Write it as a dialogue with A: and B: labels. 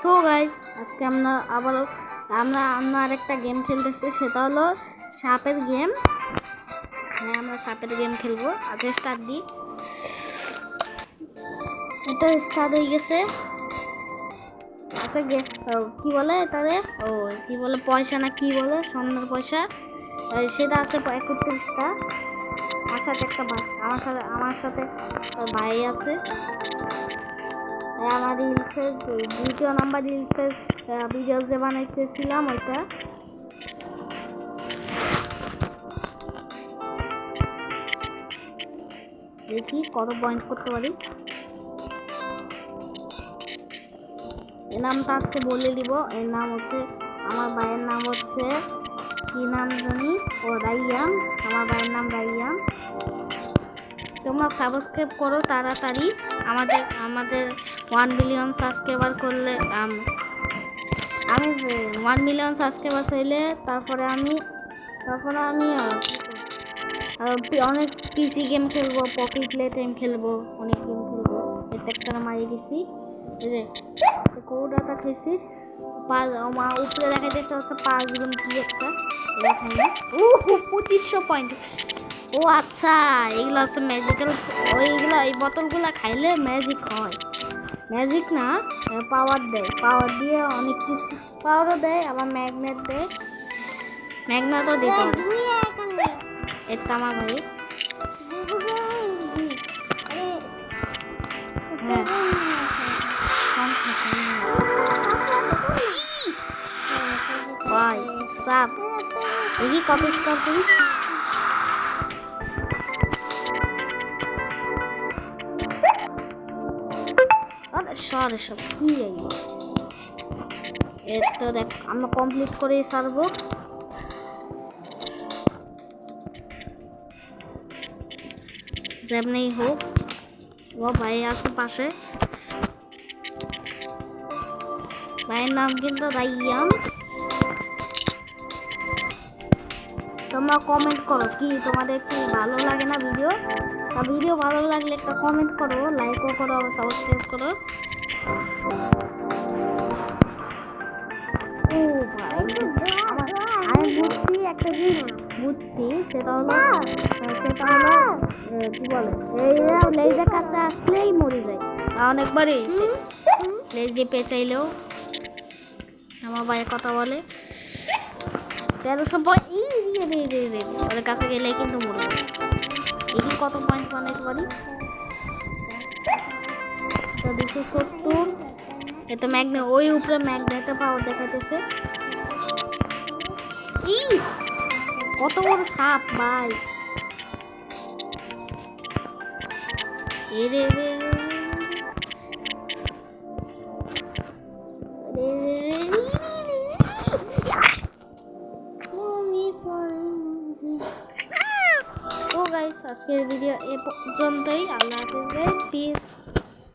A: তো গাইস আজকে আমরা আরেকটা গেম খেলতেছি, সেটা হলো সাপের গেম। হ্যাঁ, আমরা সাপের গেম খেলবো। আগে স্টার্ট দিই। এটা স্টার্ট হয়ে গেছে। আচ্ছা কি বলে এটারে, কি বলে পয়সা না কি বলে, স্বর্ণের পয়সা, সেটা আছে 31টা। আমার সাথে ভাই আছে। আমার রিলসের দ্বিতীয় নাম্বার রিলসের ভিডিও যে বানাইতেছিলাম ওইটা। দেখি কত পয়েন্ট করতে পারি। এর নামটা আজকে বলে দিব। এর নাম হচ্ছে, আমার ভাইয়ের নাম হচ্ছে কি নাম জানি, রাইয়ান। আমার ভাইয়ের নাম রাইয়ান। তোমরা সাবস্ক্রাইব করো তাড়াতাড়ি। আমাদের 1 মিলিয়ন সাবস্ক্রাইবার করলে, আমি 1 মিলিয়ন সাবস্ক্রাইবার হইলে তারপরে আমি অনেক পিসি গেম খেলবো, পকেট প্লে টাইম খেলবো, অনেক গেম খেলবো। এটা একটা মারিয়ে দিছি, এই যে কৌটাটা খেয়েছি। আমার উপরে দেখা যাচ্ছে হচ্ছে 5 গুণ কি একটা দেখাই না। 2500 পয়েন্ট। ও আচ্ছা, এগুলো হচ্ছে ম্যাজিক্যাল। ওইগুলো এই বোতলগুলো খাইলে ম্যাজিক হয়। ম্যাজিক না, পাওয়ার দেয়। পাওয়ার দিয়ে অনেক কিছু, পাওয়ারও দেয়, আবার ম্যাগনেট দেয়। ম্যাগনেটও দিতে পারে। এটা আমার ভাই। হ্যাঁ, ভাই সাপ দেখি কপি করছি। সব কি এটা দেখ, আমরা কমপ্লিট করে সারবো। যেমনি হোক, ও ভাই আসবে পাশে। ভাইয়ের নাম কিন্তু রাইয়ান। তোমরা কমেন্ট করো, কি তোমাদের কি ভালো লাগে না ভিডিও ভালো লাগলে একটা কমেন্ট করো, লাইকও করো, সাবস্ক্রাইব করো। ও ভাই, আমি বুঝছি একটা জিনিস, সেটা হলো কি বলে, লেজের কাছে আসলেই মরে যায়। অনেকবারই লেজ দিয়ে পেঁচাইলেও আমার ভাইয়ের কথা বলে। 1300 পয়েন্ট ওদের কাছে গেলে কিন্তু মরে যায়। দেখি কত পয়েন্ট বানাইতে পারি। 270। এটা ম্যাগনেট, ওই উপরে ম্যাগনেটের পাওয়ার দেখাইতেছে। কত বড় সাপ ভাই! তো গাইস, আজকের ভিডিও এ পর্যন্তই। আল্লাহ হাফেজ, পিস।